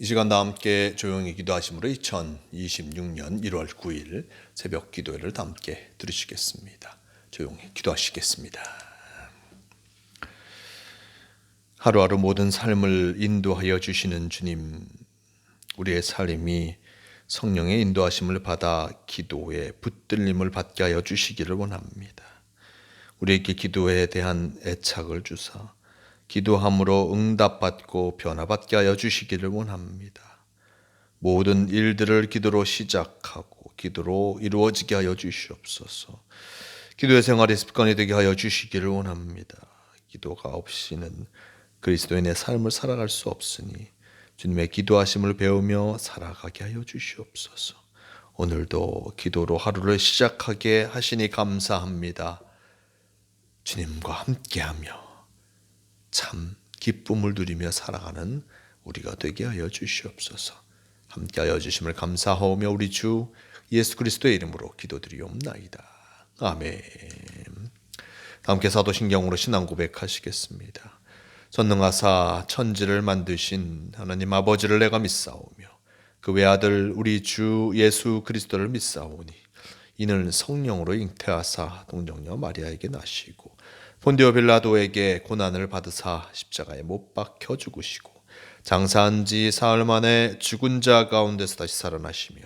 이 시간 다 함께 조용히 기도하심으로 2026년 1월 9일 새벽 기도회를 다 함께 들으시겠습니다. 조용히 기도하시겠습니다. 하루하루 모든 삶을 인도하여 주시는 주님, 우리의 삶이 성령의 인도하심을 받아 기도에 붙들림을 받게 하여 주시기를 원합니다. 우리에게 기도에 대한 애착을 주사 기도함으로 응답받고 변화받게 하여 주시기를 원합니다. 모든 일들을 기도로 시작하고 기도로 이루어지게 하여 주시옵소서. 기도의 생활이 습관이 되게 하여 주시기를 원합니다. 기도가 없이는 그리스도인의 삶을 살아갈 수 없으니 주님의 기도하심을 배우며 살아가게 하여 주시옵소서. 오늘도 기도로 하루를 시작하게 하시니 감사합니다. 주님과 함께하며 참 기쁨을 누리며 살아가는 우리가 되게 하여 주시옵소서. 함께하여 주심을 감사하오며 우리 주 예수 그리스도의 이름으로 기도드리옵나이다. 아멘. 함께 사도신경으로 신앙 고백하시겠습니다. 전능하사 천지를 만드신 하나님 아버지를 내가 믿사오며 그 외아들 우리 주 예수 그리스도를 믿사오니 이는 성령으로 잉태하사 동정녀 마리아에게 나시고 본디오 빌라도에게 고난을 받으사 십자가에 못 박혀 죽으시고 장사한 지 사흘 만에 죽은 자 가운데서 다시 살아나시며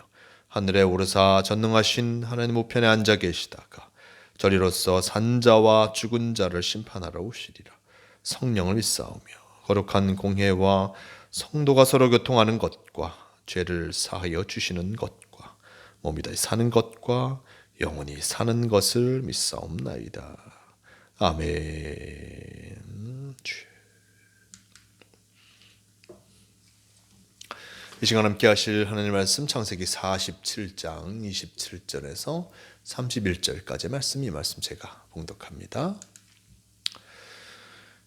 하늘에 오르사 전능하신 하나님 우편에 앉아 계시다가 저리로서 산자와 죽은 자를 심판하러 오시리라. 성령을 믿사오며 거룩한 공회와 성도가 서로 교통하는 것과 죄를 사하여 주시는 것과 몸이 다시 사는 것과 영원히 사는 것을 믿사옵나이다. 아멘. 이 시간 함께 하실 하나님의 말씀 창세기 47장 27절에서 31절까지의 말씀, 이 말씀 제가 봉독합니다.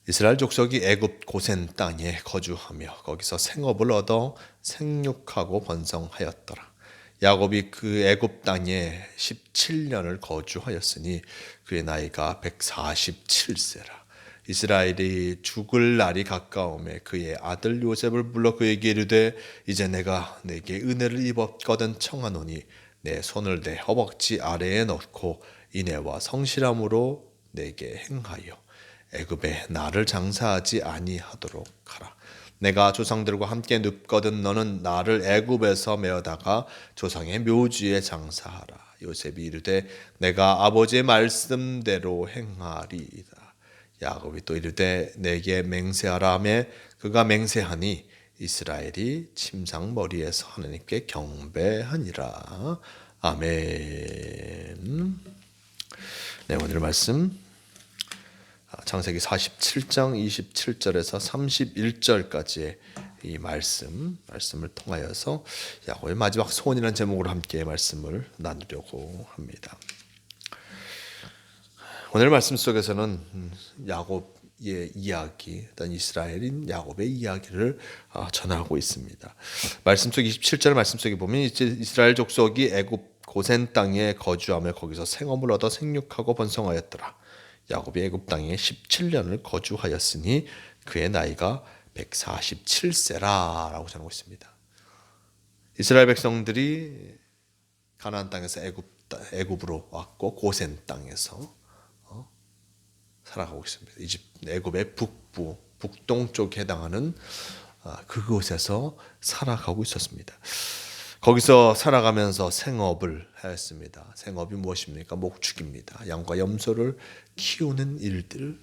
이스라엘 족속이 애굽 고센 땅에 거주하며 거기서 생업을 얻어 생육하고 번성하였더라. 야곱이 그 애굽 땅에 17년을 거주하였으니 그의 나이가 147세라. 이스라엘이 죽을 날이 가까움에 그의 아들 요셉을 불러 그에게 이르되 이제 내가 내게 은혜를 입었거든 청하노니 내 손을 내 허벅지 아래에 넣고 인애와 성실함으로 내게 행하여 애굽에 나를 장사하지 아니하도록 하라. 내가 조상들과 함께 눕거든 너는 나를 애굽에서 메어다가 조상의 묘지에 장사하라. 요셉이 이르되 내가 아버지의 말씀대로 행하리이다. 야곱이 또 이르되 내게 맹세하라 하며 그가 맹세하니 이스라엘이 침상머리에서 하나님께 경배하니라. 아멘. 네, 오늘 말씀 창세기 47장 27절에서 31절까지의 이 말씀을 통하여서 야곱의 마지막 소원이라는 제목으로 함께 말씀을 나누려고 합니다. 오늘 말씀 속에서는 야곱의 이야기, 어떤 이스라엘인 야곱의 이야기를 전하고 있습니다. 말씀 속 27절 말씀 속에 보면 이제 이스라엘 족속이 애굽 고센 땅에 거주하며 거기서 생업을 얻어 생육하고 번성하였더라. 야곱이 애굽 땅에 17년을 거주하였으니 그의 나이가 147세라라고 전하고 있습니다. 이스라엘 백성들이 가나안 땅에서 애굽으로 왔고 고센 땅에서 살아가고 있습니다. 애굽의 북동쪽에 해당하는 그곳에서 살아가고 있었습니다. 거기서 살아가면서 생업을 하였습니다. 생업이 무엇입니까? 목축입니다. 양과 염소를 키우는 일들,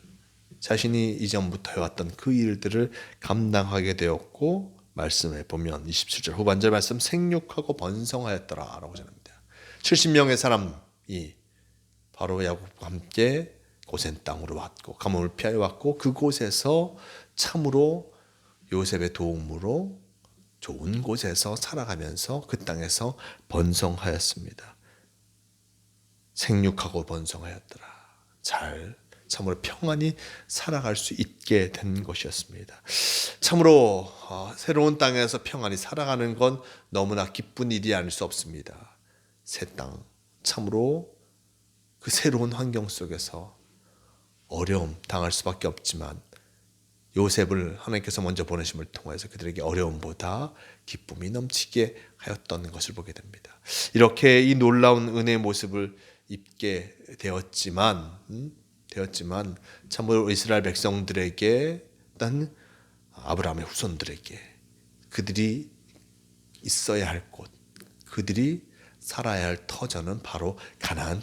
자신이 이전부터 해왔던 그 일들을 감당하게 되었고, 말씀에 보면 27절 후반절 말씀 생육하고 번성하였더라라고 전합니다. 70명의 사람이 바로 야곱과 함께 고센 땅으로 왔고 가뭄을 피하여 왔고 그곳에서 참으로 요셉의 도움으로 좋은 곳에서 살아가면서 그 땅에서 번성하였습니다. 생육하고 번성하였더라. 참으로 평안히 살아갈 수 있게 된 것이었습니다. 참으로 새로운 땅에서 평안히 살아가는 건 너무나 기쁜 일이 아닐 수 없습니다. 새 땅, 참으로 그 새로운 환경 속에서 어려움 당할 수밖에 없지만 요셉을 하나님께서 먼저 보내심을 통해서 그들에게 어려움보다 기쁨이 넘치게 하였던 것을 보게 됩니다. 이렇게 이 놀라운 은혜의 모습을 입게 되었지만 참으로 이스라엘 백성들에게 단 아브라함의 후손들에게 그들이 있어야 할 곳, 그들이 살아야 할 터전은 바로 가나안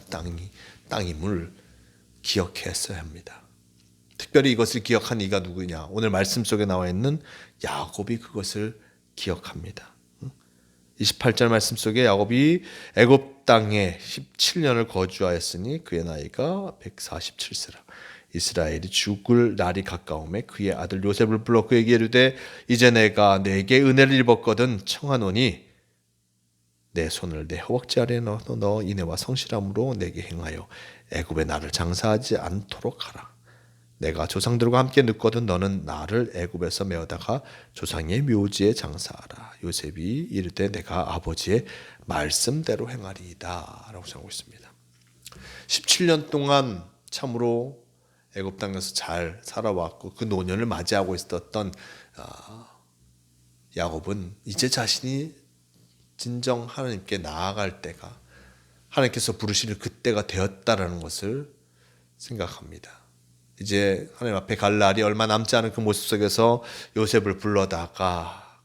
땅임을 기억했어야 합니다. 특별히 이것을 기억한 이가 누구냐? 오늘 말씀 속에 나와 있는 야곱이 그것을 기억합니다. 28절 말씀 속에 야곱이 애굽 땅에 17년을 거주하였으니 그의 나이가 147세라. 이스라엘이 죽을 날이 가까움에 그의 아들 요셉을 불러 그에게 이르되 이제 내가 내게 은혜를 입었거든 청하노니 내 손을 내 허벅지 아래에 넣어 이내와 성실함으로 내게 행하여 애굽에 나를 장사하지 않도록 하라. 내가 조상들과 함께 눕거든 너는 나를 애굽에서 메어다가 조상의 묘지에 장사하라. 요셉이 이르되 내가 아버지의 말씀대로 행하리이다 라고 전하고 있습니다. 17년 동안 참으로 애굽 땅에서 잘 살아왔고 그 노년을 맞이하고 있었던 야곱은 이제 자신이 진정 하나님께 나아갈 때가 하나님께서 부르시는 그때가 되었다라는 것을 생각합니다. 이제 하나님 앞에 갈 날이 얼마 남지 않은 그 모습 속에서 요셉을 불러다가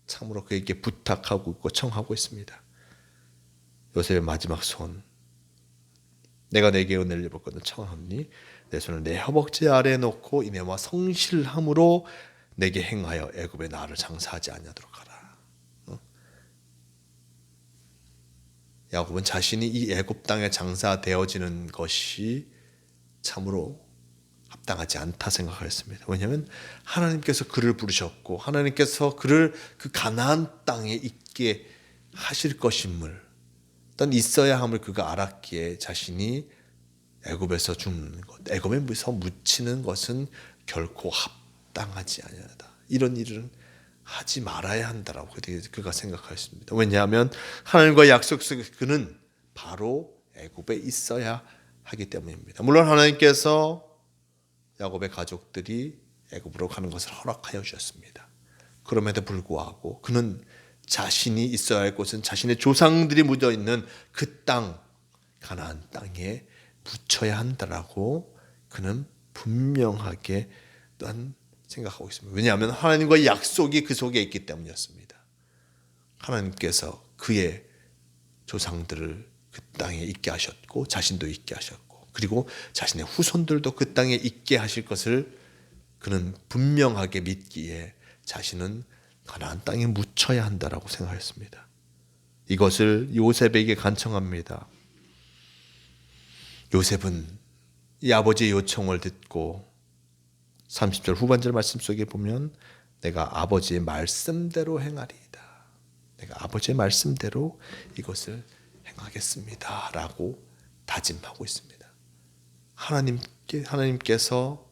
참으로 그에게 부탁하고 있고 청하고 있습니다. 요셉의 마지막 손, 내가 내게 은혜를 입었거든 청하니 내 손을 내 허벅지 아래에 놓고 이내와 성실함으로 내게 행하여 애굽에 나를 장사하지 아니하도록 하라. 야곱은 자신이 이 애굽 땅에 장사되어지는 것이 참으로 합당하지 않다 생각했습니다. 왜냐하면 하나님께서 그를 부르셨고 하나님께서 그를 그 가나안 땅에 있게 하실 것임을 어떤 있어야 함을 그가 알았기에 자신이 애굽에서 죽는 것, 애굽에서 묻히는 것은 결코 합당하지 아니하다. 이런 일은 하지 말아야 한다라고 그가 생각하였습니다. 왜냐하면 하나님과 약속 속에 그는 바로 애굽에 있어야 하기 때문입니다. 물론 하나님께서 야곱의 가족들이 애굽으로 가는 것을 허락하여 주셨습니다. 그럼에도 불구하고 그는 자신이 있어야 할 곳은 자신의 조상들이 묻어 있는 그 땅, 가나안 땅에 묻혀야 한다라고 그는 분명하게 또한 생각하고 있습니다. 왜냐하면 하나님과의 약속이 그 속에 있기 때문이었습니다. 하나님께서 그의 조상들을 그 땅에 있게 하셨고 자신도 있게 하셨고 그리고 자신의 후손들도 그 땅에 있게 하실 것을 그는 분명하게 믿기에 자신은 가나안 땅에 묻혀야 한다라고 생각했습니다. 이것을 요셉에게 간청합니다. 요셉은 이 아버지의 요청을 듣고 30절 후반절 말씀 속에 보면 내가 아버지의 말씀대로 행하리이다. 내가 아버지의 말씀대로 이것을 행하겠습니다 라고 다짐하고 있습니다. 하나님께서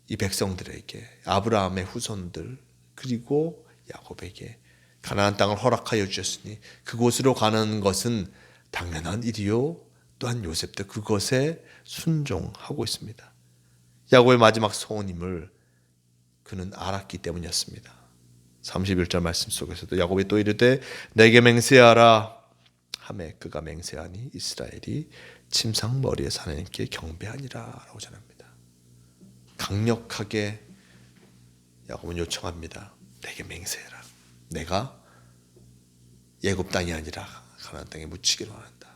이 백성들에게 아브라함의 후손들 그리고 야곱에게 가나안 땅을 허락하여 주셨으니 그곳으로 가는 것은 당연한 일이요 또한 요셉도 그것에 순종하고 있습니다. 야곱의 마지막 소원임을 그는 알았기 때문이었습니다. 31절 말씀 속에서도 야곱이 또 이르되 내게 맹세하라 하매 그가 맹세하니 이스라엘이 침상 머리에서 하나님께 경배하니라 라고 전합니다. 강력하게 야곱은 요청합니다. 내게 맹세해라. 내가 애굽 땅이 아니라 가나안 땅에 묻히기를 원한다.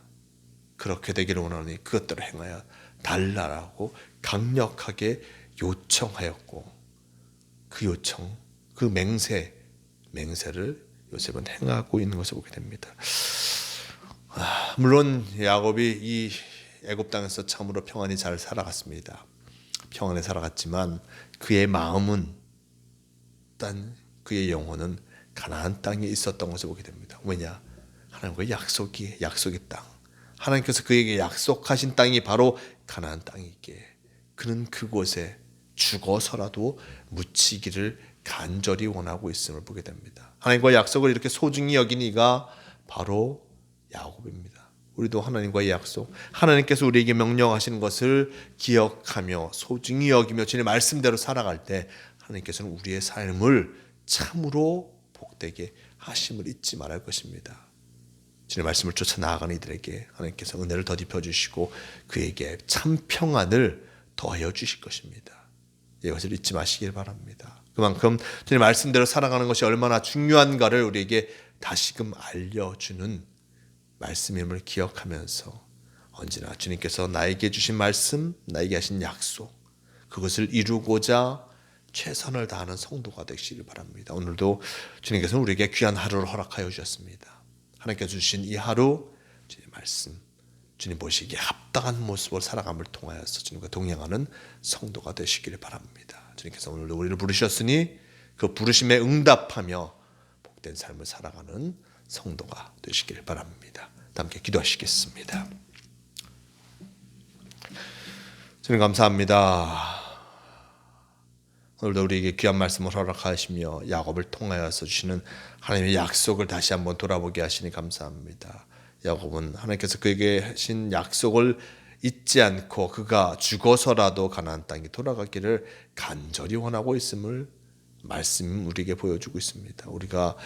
그렇게 되기를 원하니 그것대로 행하여 달라라고 강력하게 요청하였고 그 요청, 그 맹세를 요셉은 행하고 있는 것을 보게 됩니다. 물론 야곱이 이 애굽 땅에서 참으로 평안히 잘 살아갔습니다. 평안히 살아갔지만 그의 마음은 일단 그의 영혼은 가나안 땅에 있었던 것을 보게 됩니다. 왜냐? 하나님과의 약속의 땅. 하나님께서 그에게 약속하신 땅이 바로 가나안 땅이기에 그는 그곳에 죽어서라도 묻히기를 간절히 원하고 있음을 보게 됩니다. 하나님과의 약속을 이렇게 소중히 여긴 이가 바로 야곱입니다. 우리도 하나님과의 약속, 하나님께서 우리에게 명령하시는 것을 기억하며 소중히 여기며 주님의 말씀대로 살아갈 때 하나님께서는 우리의 삶을 참으로 복되게 하심을 잊지 말할 것입니다. 주님의 말씀을 쫓아 나아가는 이들에게 하나님께서 은혜를 더딥혀 주시고 그에게 참 평안을 더하여 주실 것입니다. 이것을 잊지 마시길 바랍니다. 그만큼 주님의 말씀대로 살아가는 것이 얼마나 중요한가를 우리에게 다시금 알려주는 말씀임을 기억하면서 언제나 주님께서 나에게 주신 말씀, 나에게 하신 약속, 그것을 이루고자 최선을 다하는 성도가 되시길 바랍니다. 오늘도 주님께서는 우리에게 귀한 하루를 허락하여 주셨습니다. 하나님께서 주신 이 하루 주님의 말씀, 주님 보시기에 합당한 모습을 살아감을 통하여서 주님과 동행하는 성도가 되시기를 바랍니다. 주님께서 오늘도 우리를 부르셨으니 그 부르심에 응답하며 복된 삶을 살아가는 성도가 되시길 바랍니다. 함께 기도하시겠습니다. 주님 감사합니다. 오늘도 우리에게 귀한 말씀을 허락하시며 야곱을 통하여서 주시는 하나님의 약속을 다시 한번 돌아보게 하시니 감사합니다. 야곱은 하나님께서 그에게 하신 약속을 잊지 않고 그가 죽어서라도 가나안 땅에 돌아가기를 간절히 원하고 있음을 말씀 우리에게 보여주고 있습니다. 우리가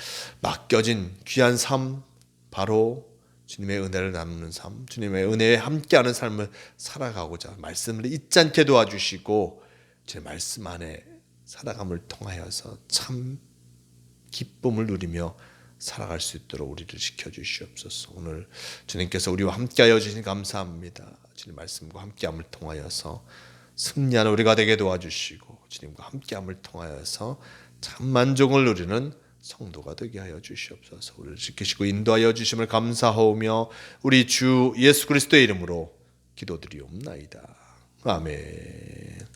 맡겨진 귀한 삶, 바로 주님의 은혜를 나누는 삶, 주님의 은혜에 함께하는 삶을 살아가고자 말씀을 잊지 않게 도와주시고 제 말씀 안에 살아감을 통하여서 참 기쁨을 누리며 살아갈 수 있도록 우리를 지켜주시옵소서. 오늘 주님께서 우리와 함께하여 주신 감사합니다. 주님 말씀과 함께함을 통하여서 승리하는 우리가 되게 도와주시고 주님과 함께함을 통하여서 참 만족을 누리는 성도가 되게 하여 주시옵소서. 우리를 지키시고 인도하여 주심을 감사하오며 우리 주 예수 그리스도의 이름으로 기도드리옵나이다. 아멘.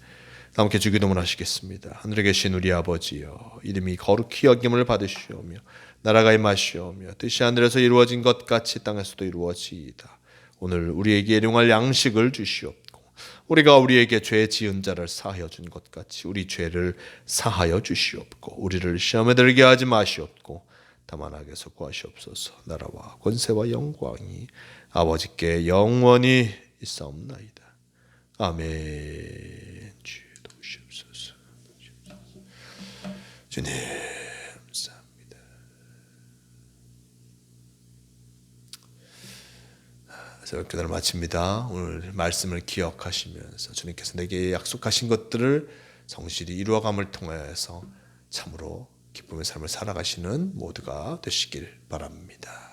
함께 주기도문 하시겠습니다. 하늘에 계신 우리 아버지여, 이름이 거룩히 여김을 받으시오며 나라가 임하시오며 뜻이 하늘에서 이루어진 것 같이 땅에서도 이루어지이다. 오늘 우리에게 일용할 양식을 주시옵고 우리가 우리에게 죄 지은 자를 사하여 준 것 같이 우리 죄를 사하여 주시옵고 우리를 시험에 들게 하지 마시옵고 다만 악에서 구하시옵소서. 나라와 권세와 영광이 아버지께 영원히 있사옵나이다. 아멘. 주님 감사합니다. 새벽 기도를 마칩니다. 오늘 말씀을 기억하시면서 주님께서 내게 약속하신 것들을 성실히 이루어감을 통하여서 참으로 기쁨의 삶을 살아가시는 모두가 되시길 바랍니다.